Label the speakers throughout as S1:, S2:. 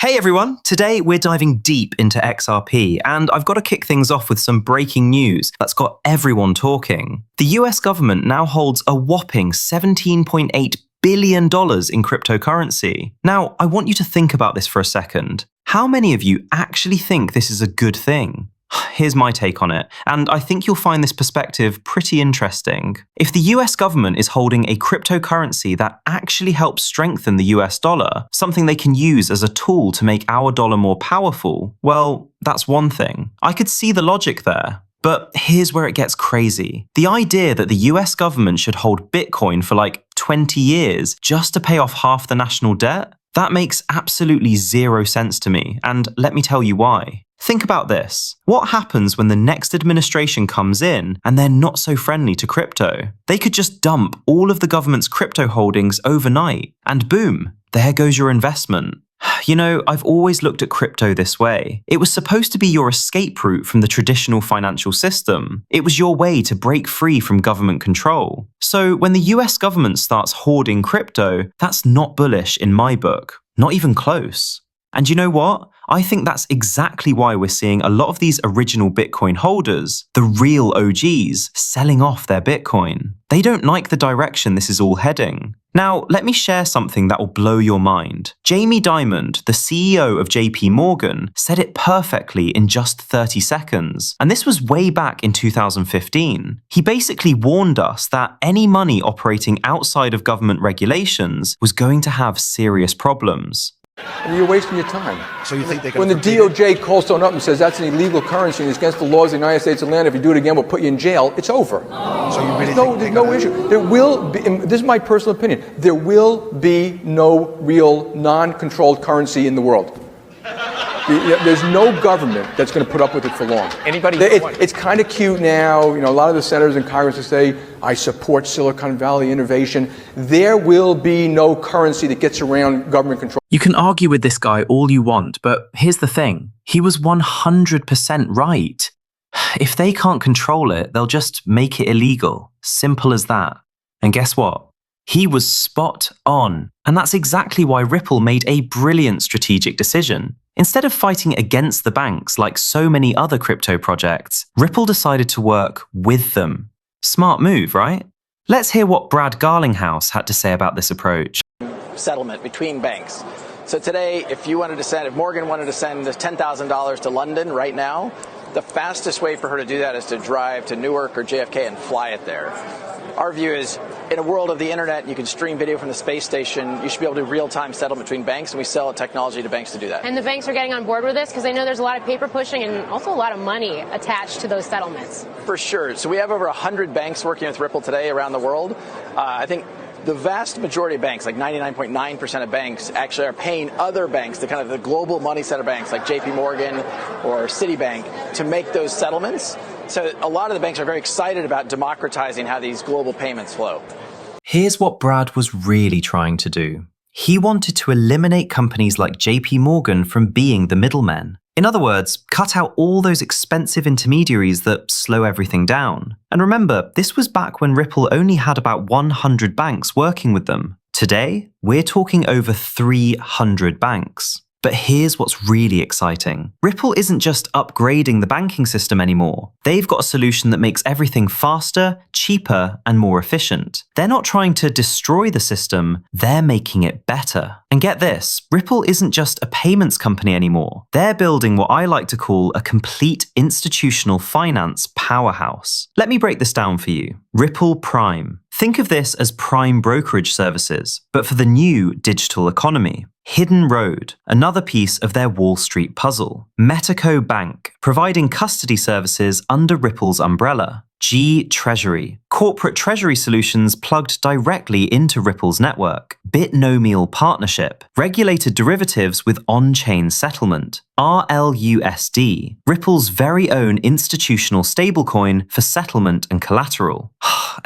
S1: Hey everyone, today we're diving deep into XRP, and I've got to kick things off with some breaking news that's got everyone talking. The US government now holds a whopping $17.8 billion in cryptocurrency. Now, I want you to think about this for a second. How many of you actually think this is a good thing? Here's my take on it, and I think you'll find this perspective pretty interesting. If the US government is holding a cryptocurrency that actually helps strengthen the US dollar, something they can use as a tool to make our dollar more powerful, well, that's one thing. I could see the logic there. But here's where it gets crazy. The idea that the US government should hold Bitcoin for like 20 years just to pay off half the national debt? That makes absolutely zero sense to me, and let me tell you why. Think about this. What happens when the next administration comes in and they're not so friendly to crypto? They could just dump all of the government's crypto holdings overnight, and boom, there goes your investment. You know, I've always looked at crypto this way. It was supposed to be your escape route from the traditional financial system. It was your way to break free from government control. So when the US government starts hoarding crypto, that's not bullish in my book. Not even close. And you know what? I think that's exactly why we're seeing a lot of these original Bitcoin holders, the real OGs, selling off their Bitcoin. They don't like the direction this is all heading. Now, let me share something that will blow your mind. Jamie Dimon, the CEO of JP Morgan, said it perfectly in just 30 seconds. And this was way back in 2015. He basically warned us that any money operating outside of government regulations was going to have serious problems.
S2: And you're wasting your time.
S3: So you think they can?
S2: When the DOJ calls someone up and says that's an illegal currency and it's against the laws of the United States of land, if you do it again, we'll put you in jail, it's over.
S3: So you really
S2: There's no issue. There will be, and this is my personal opinion, there will be no real non-controlled currency in the world. There's no government that's going to put up with it for long. It's kind of cute now. You know, a lot of the senators in Congress will say, I support Silicon Valley innovation. There will be no currency that gets around government control.
S1: You can argue with this guy all you want, but here's the thing. He was 100% right. If they can't control it, they'll just make it illegal. Simple as that. And guess what? He was spot on. And that's exactly why Ripple made a brilliant strategic decision. Instead of fighting against the banks like so many other crypto projects, Ripple decided to work with them. Smart move, right? Let's hear what Brad Garlinghouse had to say about this approach.
S4: Settlement between banks. So today, if Morgan wanted to send $10,000 to London right now, the fastest way for her to do that is to drive to Newark or JFK and fly it there. Our view is, in a world of the internet, you can stream video from the space station, you should be able to do real-time settlement between banks, and we sell technology to banks to do that.
S5: And the banks are getting on board with this because they know there's a lot of paper pushing and also a lot of money attached to those settlements.
S4: For sure. So we have over 100 banks working with Ripple today around the world. I think the vast majority of banks, like 99.9% of banks, actually are paying other banks, the kind of the global money center banks like JP Morgan or Citibank, to make those settlements. So a lot of the banks are very excited about democratizing how these global payments flow.
S1: Here's what Brad was really trying to do. He wanted to eliminate companies like JP Morgan from being the middlemen. In other words, cut out all those expensive intermediaries that slow everything down. And remember, this was back when Ripple only had about 100 banks working with them. Today, we're talking over 300 banks. But here's what's really exciting. Ripple isn't just upgrading the banking system anymore. They've got a solution that makes everything faster, cheaper, and more efficient. They're not trying to destroy the system, they're making it better. And get this, Ripple isn't just a payments company anymore. They're building what I like to call a complete institutional finance powerhouse. Let me break this down for you. Ripple Prime. Think of this as prime brokerage services, but for the new digital economy. Hidden Road, another piece of their Wall Street puzzle. Metaco Bank, providing custody services under Ripple's umbrella. G Treasury, corporate treasury solutions plugged directly into Ripple's network. Bitnomial Partnership, regulated derivatives with on-chain settlement. RLUSD, Ripple's very own institutional stablecoin for settlement and collateral.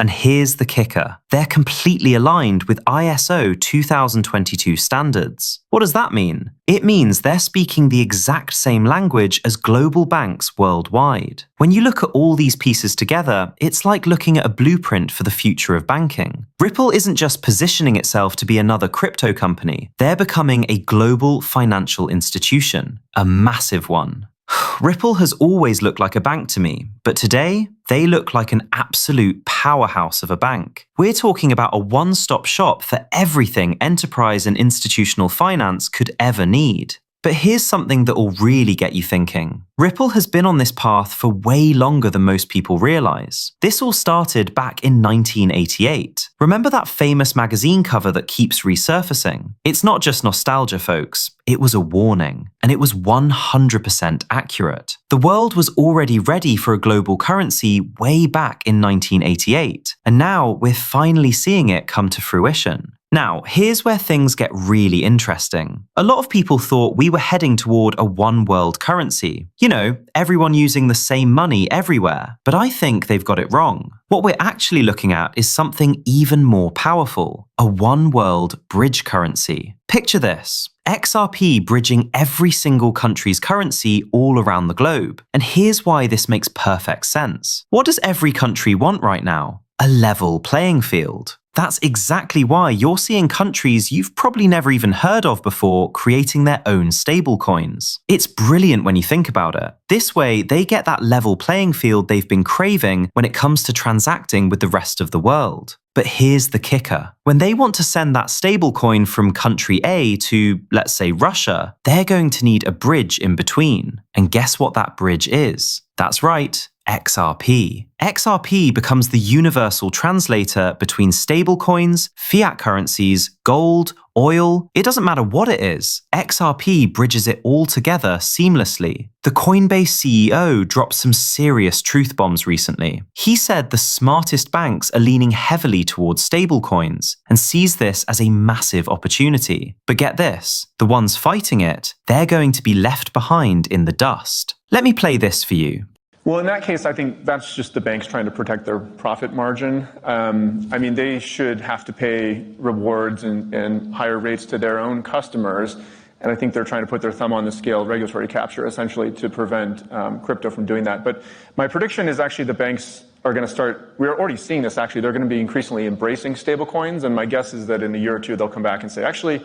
S1: And here's the kicker. They're completely aligned with ISO 2022 standards. What does that mean? It means they're speaking the exact same language as global banks worldwide. When you look at all these pieces together, it's like looking at a blueprint for the future of banking. Ripple isn't just positioning itself to be another crypto company, they're becoming a global financial institution, a massive one. Ripple has always looked like a bank to me, but today, they look like an absolute powerhouse of a bank. We're talking about a one-stop shop for everything enterprise and institutional finance could ever need. But here's something that will really get you thinking. Ripple has been on this path for way longer than most people realize. This all started back in 1988. Remember that famous magazine cover that keeps resurfacing? It's not just nostalgia, folks. It was a warning, and it was 100% accurate. The world was already ready for a global currency way back in 1988, and now we're finally seeing it come to fruition. Now, here's where things get really interesting. A lot of people thought we were heading toward a one-world currency. You know, everyone using the same money everywhere. But I think they've got it wrong. What we're actually looking at is something even more powerful, a one-world bridge currency. Picture this. XRP bridging every single country's currency all around the globe. And here's why this makes perfect sense. What does every country want right now? A level playing field. That's exactly why you're seeing countries you've probably never even heard of before creating their own stablecoins. It's brilliant when you think about it. This way, they get that level playing field they've been craving when it comes to transacting with the rest of the world. But here's the kicker. When they want to send that stablecoin from country A to, let's say, Russia, they're going to need a bridge in between. And guess what that bridge is? That's right. XRP. XRP becomes the universal translator between stablecoins, fiat currencies, gold, oil. It doesn't matter what it is. XRP bridges it all together seamlessly. The Coinbase CEO dropped some serious truth bombs recently. He said the smartest banks are leaning heavily towards stablecoins and sees this as a massive opportunity. But get this, the ones fighting it, they're going to be left behind in the dust. Let me play this for you.
S3: Well, in that case, I think that's just the banks trying to protect their profit margin. They should have to pay rewards and higher rates to their own customers. And I think they're trying to put their thumb on the scale of regulatory capture, essentially, to prevent crypto from doing that. But my prediction is actually the banks are going to start, we're already seeing this actually, they're going to be increasingly embracing stablecoins. And my guess is that in a year or two, they'll come back and say, actually,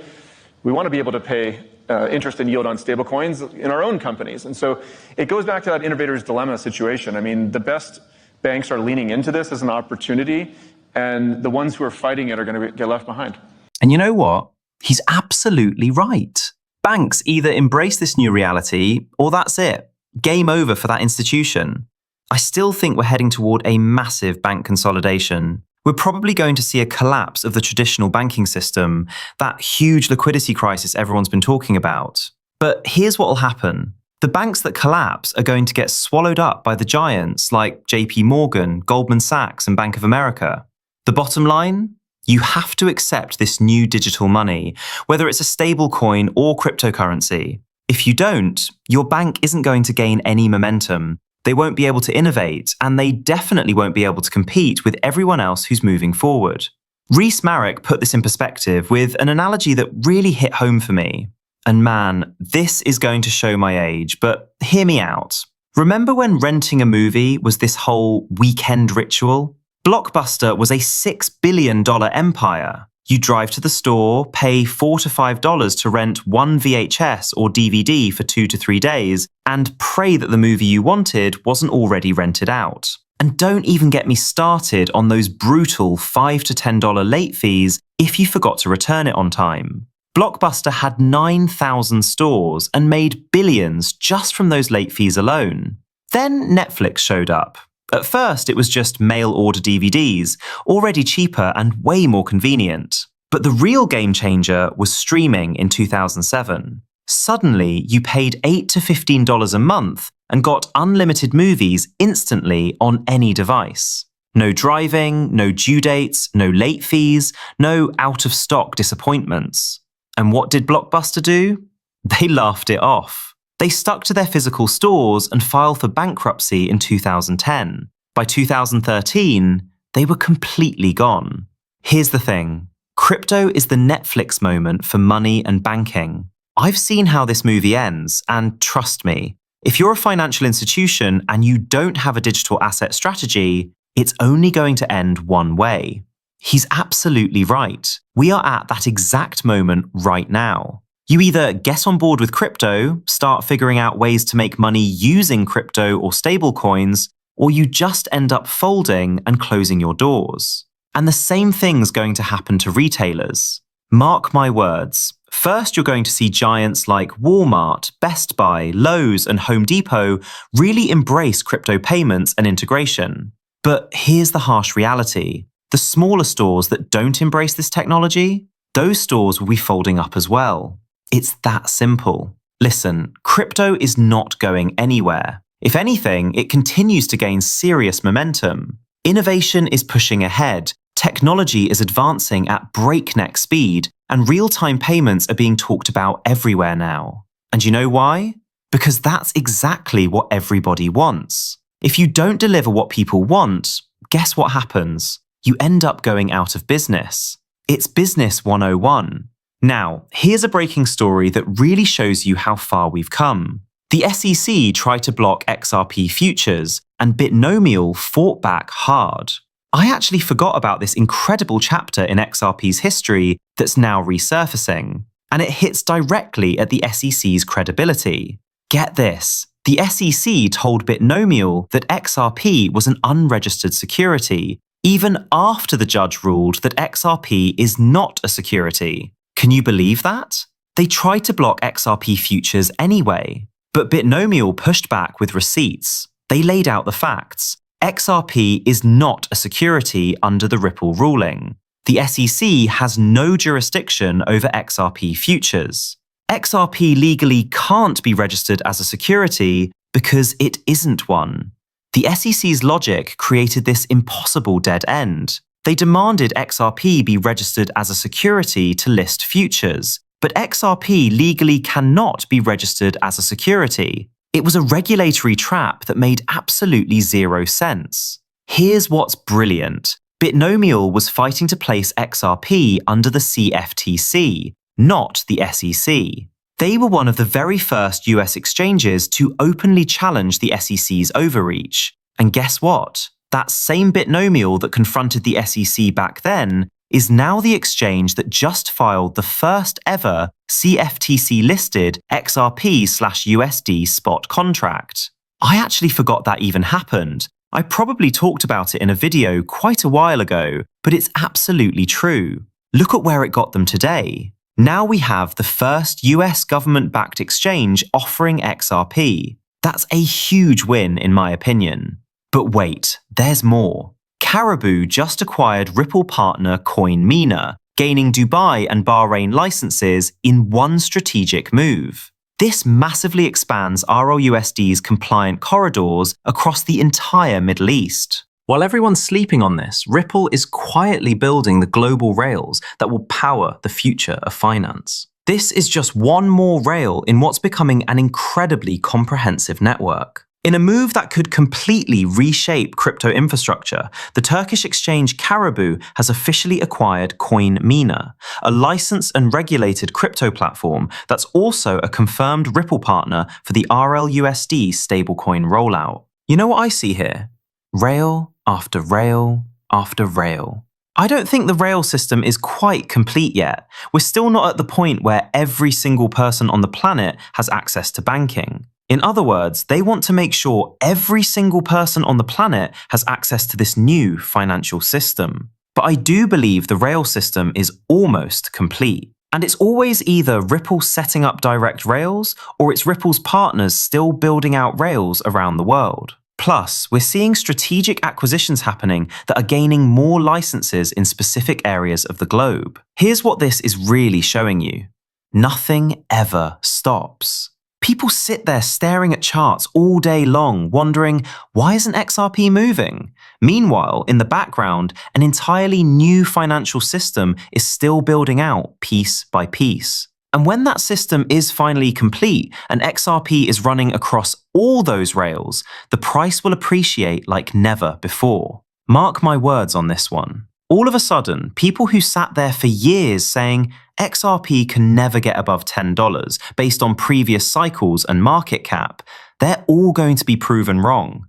S3: we want to be able to pay interest and yield on stablecoins in our own companies. And so it goes back to that innovator's dilemma situation. I mean, the best banks are leaning into this as an opportunity, and the ones who are fighting it are going to get left behind.
S1: And you know what? He's absolutely right. Banks either embrace this new reality, or that's it. Game over for that institution. I still think we're heading toward a massive bank consolidation. We're probably going to see a collapse of the traditional banking system, that huge liquidity crisis everyone's been talking about. But here's what will happen. The banks that collapse are going to get swallowed up by the giants like JP Morgan, Goldman Sachs, and Bank of America. The bottom line? You have to accept this new digital money, whether it's a stable coin or cryptocurrency. If you don't, your bank isn't going to gain any momentum. They won't be able to innovate, and they definitely won't be able to compete with everyone else who's moving forward. Rhys Marek put this in perspective with an analogy that really hit home for me. And man, this is going to show my age, but hear me out. Remember when renting a movie was this whole weekend ritual? Blockbuster was a $6 billion empire. You drive to the store, pay $4 to $5 to rent one VHS or DVD for 2 to 3 days, and pray that the movie you wanted wasn't already rented out. And don't even get me started on those brutal $5 to $10 late fees if you forgot to return it on time. Blockbuster had 9,000 stores and made billions just from those late fees alone. Then Netflix showed up. At first, it was just mail-order DVDs, already cheaper and way more convenient. But the real game changer was streaming in 2007. Suddenly, you paid $8 to $15 a month and got unlimited movies instantly on any device. No driving, no due dates, no late fees, no out-of-stock disappointments. And what did Blockbuster do? They laughed it off. They stuck to their physical stores and filed for bankruptcy in 2010. By 2013, they were completely gone. Here's the thing. Crypto is the Netflix moment for money and banking. I've seen how this movie ends, and trust me, if you're a financial institution and you don't have a digital asset strategy, it's only going to end one way. He's absolutely right. We are at that exact moment right now. You either get on board with crypto, start figuring out ways to make money using crypto or stablecoins, or you just end up folding and closing your doors. And the same thing's going to happen to retailers. Mark my words. First, you're going to see giants like Walmart, Best Buy, Lowe's, and Home Depot really embrace crypto payments and integration. But here's the harsh reality. The smaller stores that don't embrace this technology, those stores will be folding up as well. It's that simple. Listen, crypto is not going anywhere. If anything, it continues to gain serious momentum. Innovation is pushing ahead, technology is advancing at breakneck speed, and real-time payments are being talked about everywhere now. And you know why? Because that's exactly what everybody wants. If you don't deliver what people want, guess what happens? You end up going out of business. It's Business 101. Now, here's a breaking story that really shows you how far we've come. The SEC tried to block XRP futures, and Binomial fought back hard. I actually forgot about this incredible chapter in XRP's history that's now resurfacing, and it hits directly at the SEC's credibility. Get this, the SEC told Binomial that XRP was an unregistered security, even after the judge ruled that XRP is not a security. Can you believe that? They tried to block XRP futures anyway, but Binomial pushed back with receipts. They laid out the facts. XRP is not a security under the Ripple ruling. The SEC has no jurisdiction over XRP futures. XRP legally can't be registered as a security because it isn't one. The SEC's logic created this impossible dead end. They demanded XRP be registered as a security to list futures, but XRP legally cannot be registered as a security. It was a regulatory trap that made absolutely zero sense. Here's what's brilliant. Binomial was fighting to place XRP under the CFTC, not the SEC. They were one of the very first US exchanges to openly challenge the SEC's overreach. And guess what? That same Binomial that confronted the SEC back then is now the exchange that just filed the first ever CFTC-listed XRP/USD spot contract. I actually forgot that even happened. I probably talked about it in a video quite a while ago, but it's absolutely true. Look at where it got them today. Now we have the first US government-backed exchange offering XRP. That's a huge win in my opinion. But wait, there's more. Caribou just acquired Ripple partner CoinMina, gaining Dubai and Bahrain licenses in one strategic move. This massively expands RLUSD's compliant corridors across the entire Middle East. While everyone's sleeping on this, Ripple is quietly building the global rails that will power the future of finance. This is just one more rail in what's becoming an incredibly comprehensive network. In a move that could completely reshape crypto infrastructure, the Turkish exchange Caribou has officially acquired CoinMina, a licensed and regulated crypto platform that's also a confirmed Ripple partner for the RLUSD stablecoin rollout. You know what I see here? Rail after rail after rail. I don't think the rail system is quite complete yet. We're still not at the point where every single person on the planet has access to banking. In other words, they want to make sure every single person on the planet has access to this new financial system. But I do believe the rail system is almost complete. And it's always either Ripple setting up direct rails, or it's Ripple's partners still building out rails around the world. Plus, we're seeing strategic acquisitions happening that are gaining more licenses in specific areas of the globe. Here's what this is really showing you. Nothing ever stops. People sit there staring at charts all day long, wondering, why isn't XRP moving? Meanwhile, in the background, an entirely new financial system is still building out piece by piece. And when that system is finally complete and XRP is running across all those rails, the price will appreciate like never before. Mark my words on this one. All of a sudden, people who sat there for years saying XRP can never get above $10 based on previous cycles and market cap, they're all going to be proven wrong.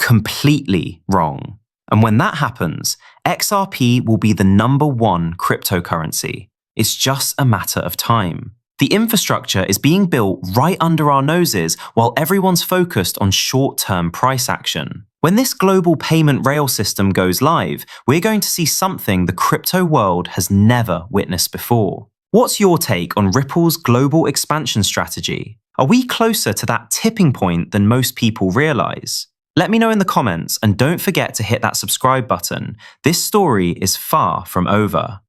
S1: Completely wrong. And when that happens, XRP will be the #1 cryptocurrency. It's just a matter of time. The infrastructure is being built right under our noses while everyone's focused on short-term price action. When this global payment rail system goes live, we're going to see something the crypto world has never witnessed before. What's your take on Ripple's global expansion strategy? Are we closer to that tipping point than most people realize? Let me know in the comments, and don't forget to hit that subscribe button. This story is far from over.